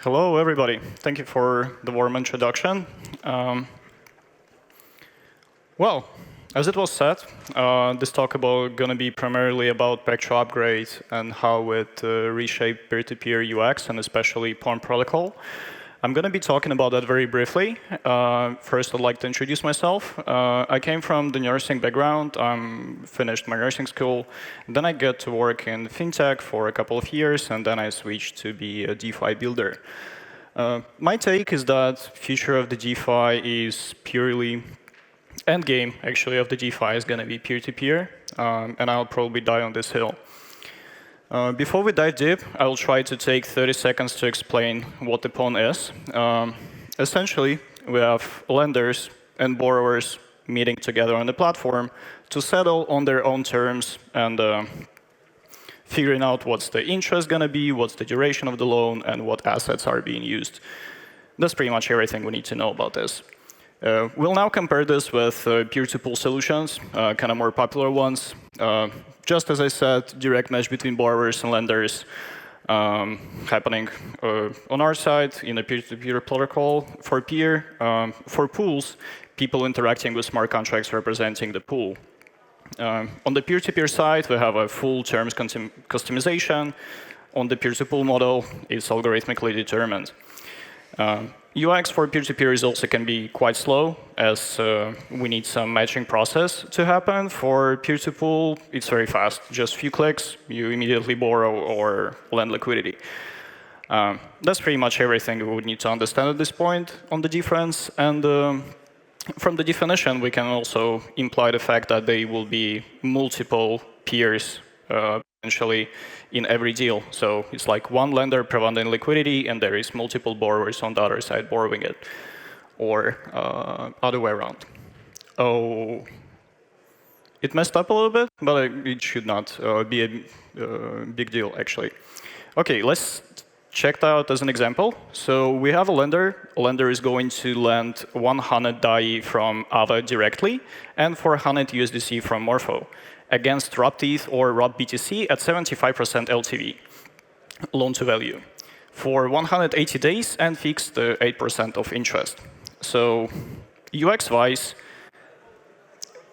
Hello, everybody. Thank you for the warm introduction. Well, as it was said, this talk about going to be primarily about Pectra upgrade and how it reshaped peer-to-peer UX and especially PON protocol. I'm going to be talking about that very briefly. First, I'd like to introduce myself. I came from the nursing background. I finished my nursing school. Then I got to work in fintech for a couple of years, and then I switched to be a DeFi builder. My take is that future of the DeFi is purely endgame, actually, of the DeFi is going to be peer-to-peer, and I'll probably die on this hill. Before we dive deep, I will try to take 30 seconds to explain what the PON is. Essentially, we have lenders and borrowers meeting together on the platform to settle on their own terms and figuring out what's the interest going to be, what's the duration of the loan, and what assets are being used. That's pretty much everything we need to know about this. We'll now compare this with peer-to-pool solutions, kind of more popular ones. Just as I said, direct match between borrowers and lenders happening on our side in a peer-to-peer protocol. For peer, for pools, people interacting with smart contracts representing the pool. On the peer-to-peer side, we have a full terms customization. On the peer-to-pool model, it's algorithmically determined. UX for peer-to-peer is also can be quite slow, as we need some matching process to happen. For peer-to-pool, it's very fast. Just a few clicks, you immediately borrow or lend liquidity. That's pretty much everything we would need to understand at this point on the difference. And from the definition, we can also imply the fact that there will be multiple peers potentially in every deal. So it's like one lender providing liquidity, and there is multiple borrowers on the other side borrowing it, or other way around. Oh, it messed up a little bit, but it should not be a big deal, actually. OK, let's check that out as an example. So we have a lender. A lender is going to lend 100 DAI from Ava directly, and 400 USDC from Morpho against RobTETH or RobBTC at 75% LTV, loan to value, for 180 days and fixed 8% of interest. So UX-wise,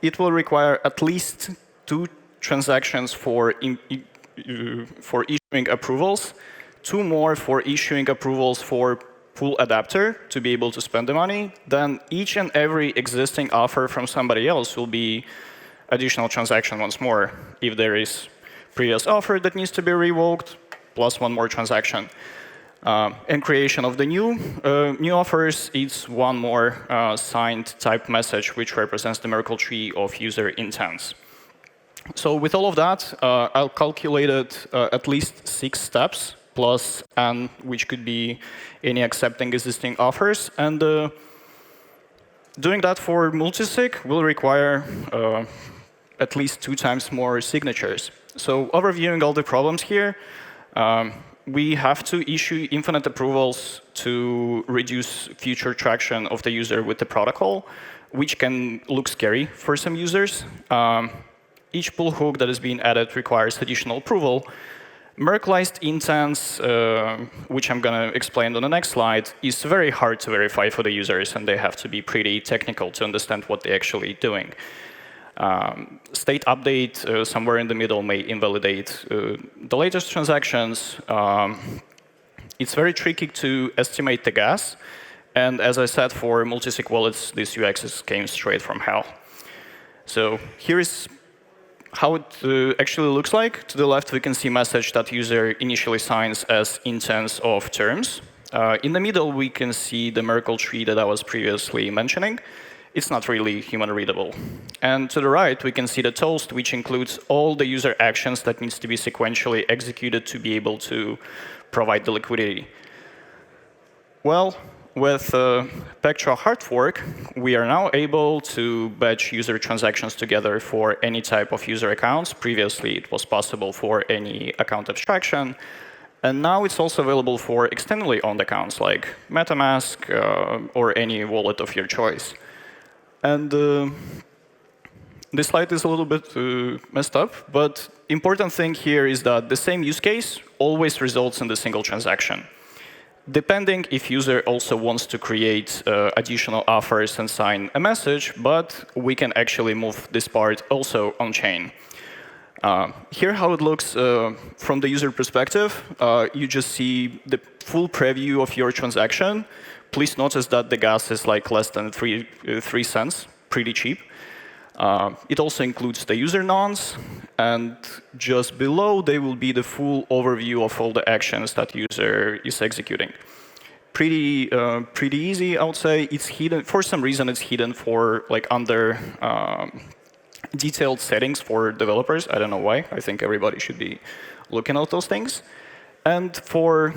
it will require at least 2 transactions for issuing approvals, 2 more for issuing approvals for pool adapter to be able to spend the money. Then each and every existing offer from somebody else will be additional transaction once more. If there is previous offer that needs to be revoked, plus 1 more transaction. And creation of the new offers, it's 1 more signed type message, which represents the Merkle tree of user intents. So with all of that, I'll calculate it at least 6 steps, plus n, which could be any accepting existing offers. And doing that for multisig will require at least 2 times more signatures. So overviewing all the problems here, we have to issue infinite approvals to reduce future traction of the user with the protocol, which can look scary for some users. Each pull hook that is being added requires additional approval. Merkleized intents, which I'm going to explain on the next slide, is very hard to verify for the users, and they have to be pretty technical to understand what they're actually doing. State update somewhere in the middle may invalidate the latest transactions. It's very tricky to estimate the gas. And as I said, for multisig wallets, this UX came straight from hell. So here is how it actually looks like. To the left, we can see message that user initially signs as intents of terms. In the middle, we can see the Merkle tree that I was previously mentioning. It's not really human readable. And to the right, we can see the toast, which includes all the user actions that needs to be sequentially executed to be able to provide the liquidity. Well, with Pectra hard fork, we are now able to batch user transactions together for any type of user accounts. Previously, it was possible for any account abstraction. And now it's also available for externally owned accounts like MetaMask or any wallet of your choice. And this slide is a little bit messed up, but important thing here is that the same use case always results in the single transaction. depending if user also wants to create additional offers and sign a message, but we can actually move this part also on-chain. Here how it looks from the user perspective. You just see the full preview of your transaction. Please notice that the gas is like less than 3 cents, pretty cheap. It also includes the user nonce, and just below they will be the full overview of all the actions that user is executing. Pretty easy, I would say. It's hidden for some reason. It's hidden for like under detailed settings for developers. I don't know why. I think everybody should be looking at those things. And for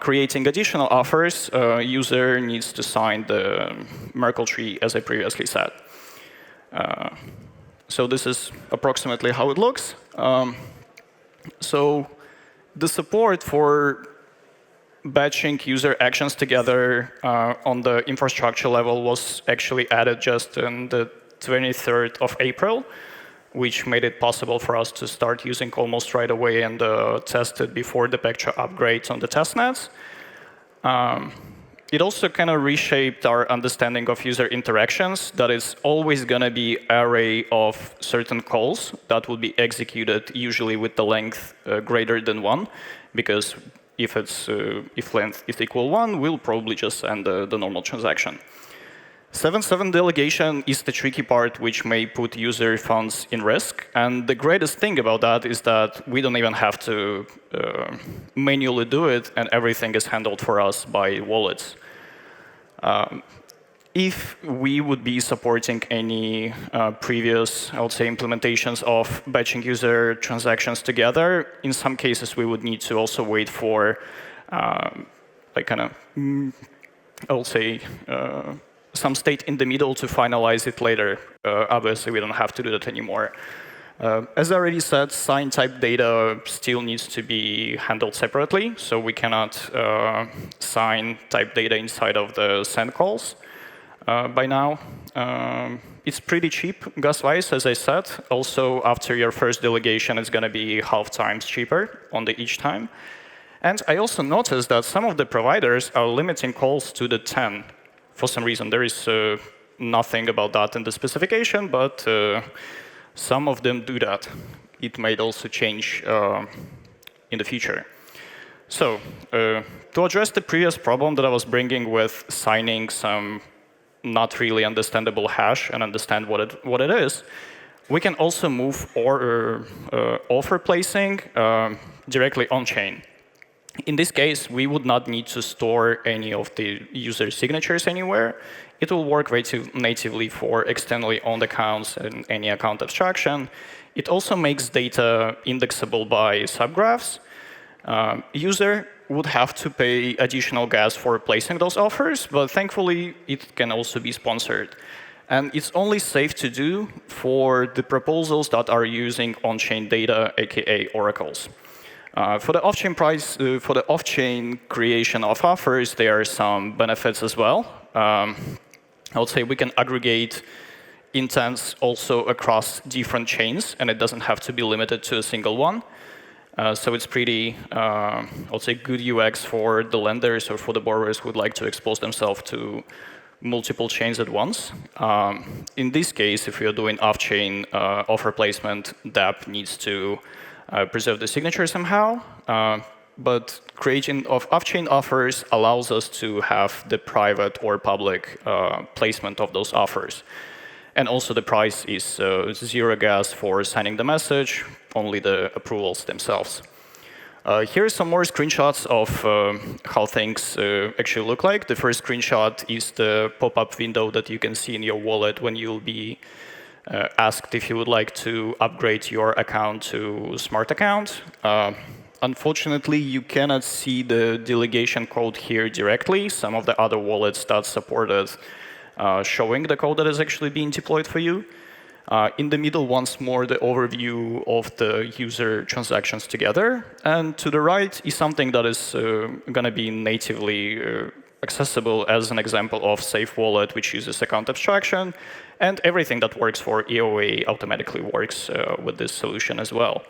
creating additional offers, user needs to sign the Merkle tree, as I previously said. So this is approximately how it looks. So the support for batching user actions together on the infrastructure level was actually added just on the 23rd of April, which made it possible for us to start using almost right away and test it before the Pectra upgrades on the testnets. It also kind of reshaped our understanding of user interactions. That is always going to be an array of certain calls that will be executed usually with the length greater than 1, because if length is equal 1, we'll probably just end the normal transaction. 7.7 delegation is the tricky part, which may put user funds in risk. And the greatest thing about that is that we don't even have to manually do it, and everything is handled for us by wallets. If we would be supporting any previous, I would say, implementations of batching user transactions together, in some cases we would need to also wait for, like kind of, I would say, some state in the middle to finalize it later. Obviously, we don't have to do that anymore. As I already said, sign type data still needs to be handled separately, so we cannot sign type data inside of the send calls by now. It's pretty cheap gas-wise, as I said. Also, after your first delegation, it's going to be half times cheaper on the each time. And I also noticed that some of the providers are limiting calls to the 10. For some reason, there is nothing about that in the specification, but some of them do that. It might also change in the future. So to address the previous problem that I was bringing with signing some not really understandable hash and understand what it is, we can also move offer placing directly on-chain. In this case, we would not need to store any of the user signatures anywhere. It will work natively for externally owned accounts and any account abstraction. It also makes data indexable by subgraphs. User would have to pay additional gas for placing those offers, but thankfully, it can also be sponsored. And it's only safe to do for the proposals that are using on-chain data, aka oracles. For the off-chain price, for the off-chain creation of offers, there are some benefits as well. I would say we can aggregate intents also across different chains, and it doesn't have to be limited to a single one. So it's pretty, I would say, good UX for the lenders or for the borrowers who would like to expose themselves to multiple chains at once. In this case, if we are doing off-chain offer placement, dApp needs to preserve the signature somehow. But creation of off-chain offers allows us to have the private or public placement of those offers. And also the price is 0 gas for signing the message, only the approvals themselves. Here are some more screenshots of how things actually look like. The first screenshot is the pop-up window that you can see in your wallet when you'll be asked if you would like to upgrade your account to smart account. Unfortunately, you cannot see the delegation code here directly. Some of the other wallets that supported showing the code that is actually being deployed for you. In the middle, once more, the overview of the user transactions together. And to the right is something that is going to be natively accessible as an example of safe wallet, which uses account abstraction. And everything that works for EOA automatically works with this solution as well.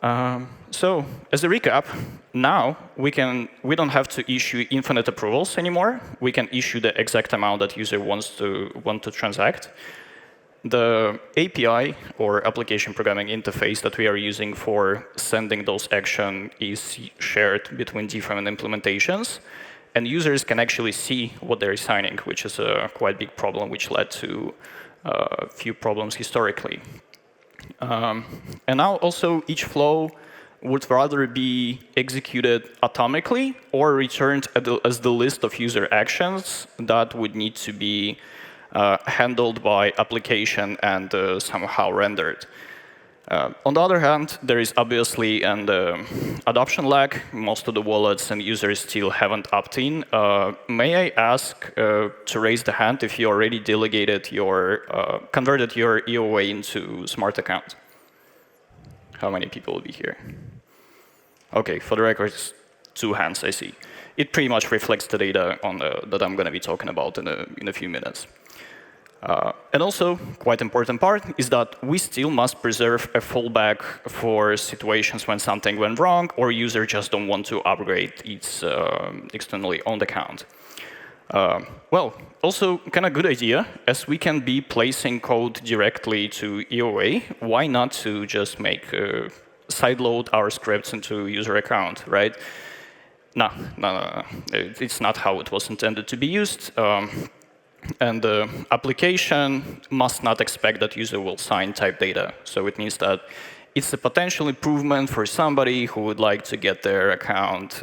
So as a recap, now we don't have to issue infinite approvals anymore. We can issue the exact amount that user want to transact. The API, or application programming interface, that we are using for sending those actions is shared between different implementations. And users can actually see what they're signing, which is a quite big problem, which led to a few problems historically. And now also each flow would rather be executed atomically or returned as the list of user actions that would need to be handled by application and somehow rendered. On the other hand, there is obviously an adoption lag. Most of the wallets and users still haven't opted in. May I ask to raise the hand if you already delegated converted your EOA into smart account? How many people will be here? OK, for the record, 2 hands, I see. It pretty much reflects the data that I'm going to be talking about in a few minutes. And also, quite important part is that we still must preserve a fallback for situations when something went wrong or user just don't want to upgrade its externally owned account. Well, also kind of good idea, as we can be placing code directly to EOA. Why not to just make sideload our scripts into user account, right? No. It's not how it was intended to be used. And the application must not expect that user will sign type data. So it means that it's a potential improvement for somebody who would like to get their account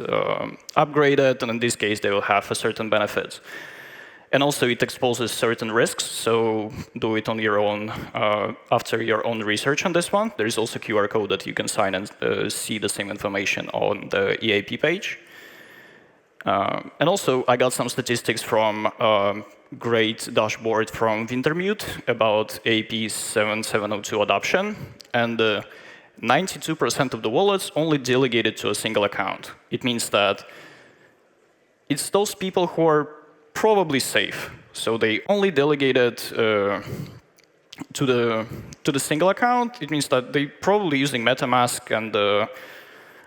upgraded. And in this case, they will have a certain benefit. And also, it exposes certain risks. So do it on your own after your own research on this one. There is also QR code that you can sign and see the same information on the EAP page. And also, I got some statistics from great dashboard from Wintermute about AEP 7702 adoption. And 92% of the wallets only delegated to a single account. It means that it's those people who are probably safe. So they only delegated to the single account. It means that they're probably using MetaMask and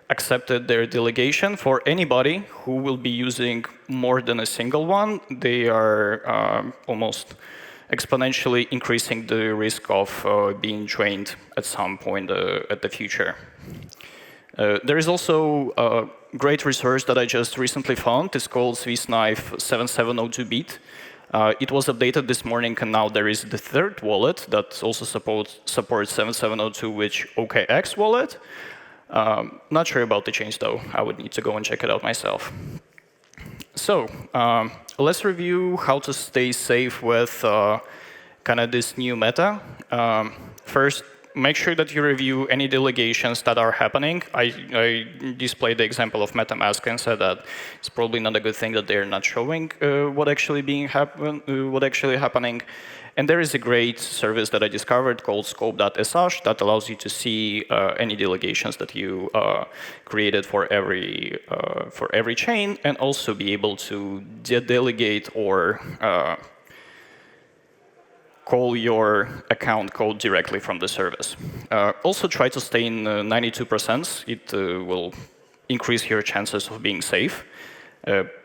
accepted their delegation. For anybody who will be using more than a single one, they are almost exponentially increasing the risk of being drained at some point at the future. There is also a great resource that I just recently found. It's called Swiss Knife 7702-bit. It was updated this morning, and now there is the third wallet that also supports 7702, which OKX wallet. Not sure about the change, though. I would need to go and check it out myself. So let's review how to stay safe with kind of this new meta. First, make sure that you review any delegations that are happening. I displayed the example of MetaMask and said that it's probably not a good thing that they're not showing what actually happening. And there is a great service that I discovered called scope.sh that allows you to see any delegations that you created for every chain, and also be able to delegate or call your account code directly from the service. Also try to stay in 92%. It will increase your chances of being safe.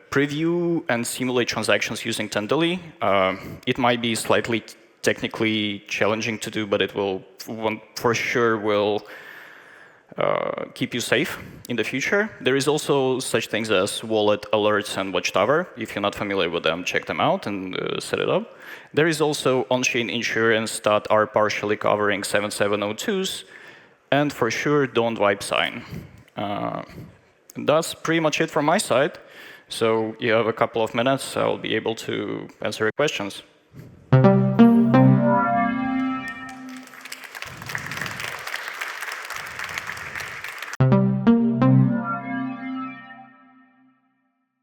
Preview and simulate transactions using Tenderly. It might be slightly technically challenging to do, but it will for sure will keep you safe in the future. There is also such things as wallet alerts and Watchtower. If you're not familiar with them, check them out and set it up. There is also on-chain insurance that are partially covering 7702s. And for sure, don't wipe sign. That's pretty much it from my side. So you have a couple of minutes. I'll be able to answer your questions.